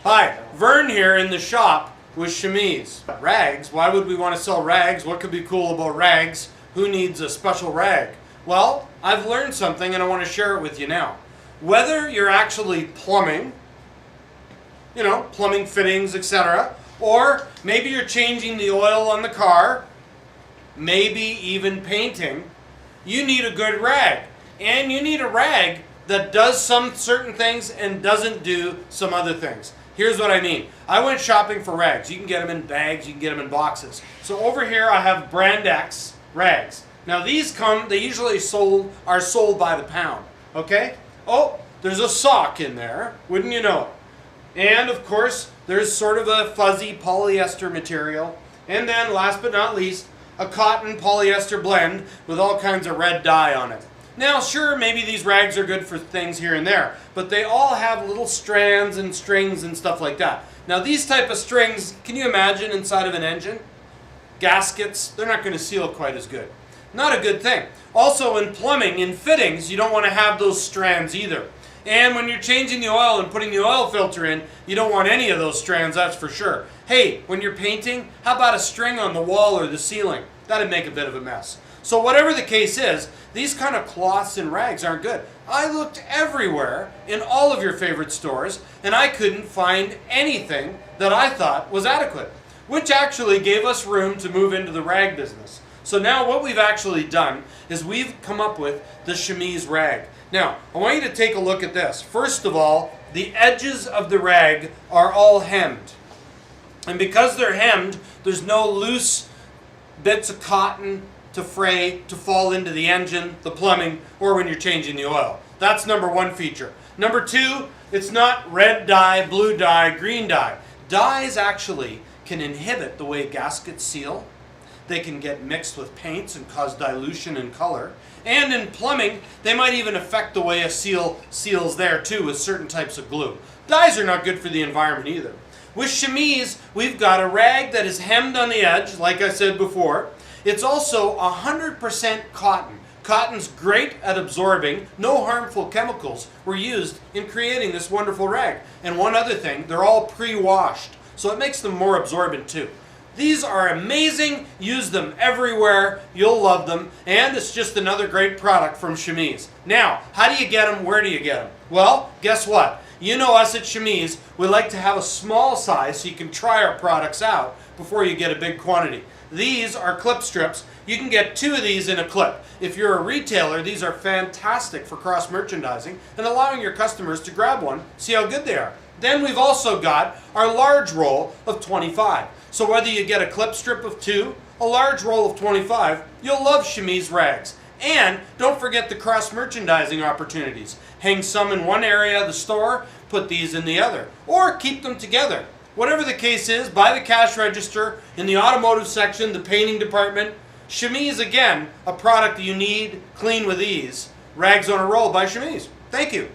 Hi, Vern here in the shop with Chamease. Rags, why would we want to sell rags? What could be cool about rags? Who needs a special rag? Well, I've learned something and I want to share it with you now. Whether you're actually plumbing, plumbing fittings, etc., or maybe you're changing the oil on the car, maybe even painting, you need a good rag. And you need a rag that does some certain things and doesn't do some other things. Here's what I mean. I went shopping for rags. You can get them in bags, you can get them in boxes. So over here I have brand X rags. Now these they usually are sold by the pound, okay? Oh, there's a sock in there, wouldn't you know it? And of course, there's sort of a fuzzy polyester material. And then last but not least, a cotton polyester blend with all kinds of red dye on it. Now, sure, maybe these rags are good for things here and there, but they all have little strands and strings and stuff like that. Now, these type of strings, can you imagine inside of an engine? Gaskets, they're not going to seal quite as good. Not a good thing. Also, in plumbing, in fittings, you don't want to have those strands either. And when you're changing the oil and putting the oil filter in, you don't want any of those strands, that's for sure. Hey, when you're painting, how about a string on the wall or the ceiling? That'd make a bit of a mess. So whatever the case is, these kind of cloths and rags aren't good. I looked everywhere in all of your favorite stores, and I couldn't find anything that I thought was adequate, which actually gave us room to move into the rag business. So now what we've actually done is we've come up with the Chamease rag. Now, I want you to take a look at this. First of all, the edges of the rag are all hemmed. And because they're hemmed, there's no loose bits of cotton to fray, to fall into the engine, the plumbing, or when you're changing the oil. That's number one feature. Number two, it's not red dye, blue dye, green dye. Dyes actually can inhibit the way gaskets seal. They can get mixed with paints and cause dilution in color. And in plumbing, they might even affect the way a seal seals there too with certain types of glue. Dyes are not good for the environment either. With Chamease, we've got a rag that is hemmed on the edge, like I said before. It's also 100% cotton. Cotton's great at absorbing. No harmful chemicals were used in creating this wonderful rag. And one other thing, they're all pre-washed, so it makes them more absorbent too. These are amazing. Use them everywhere. You'll love them. And it's just another great product from Chamease. Now, how do you get them? Where do you get them? Well, guess what? You know us at Chamease, we like to have a small size so you can try our products out before you get a big quantity. These are clip strips. You can get 2 of these in a clip. If you're a retailer, these are fantastic for cross-merchandising and allowing your customers to grab one, see how good they are. Then we've also got our large roll of 25. So whether you get a clip strip of 2, a large roll of 25, you'll love Chamease rags. And don't forget the cross-merchandising opportunities. Hang some in one area of the store, put these in the other, or keep them together. Whatever the case is, buy the cash register, in the automotive section, the painting department. Chamease, again, a product you need, clean with ease. Rags on a Roll by Chamease. Thank you.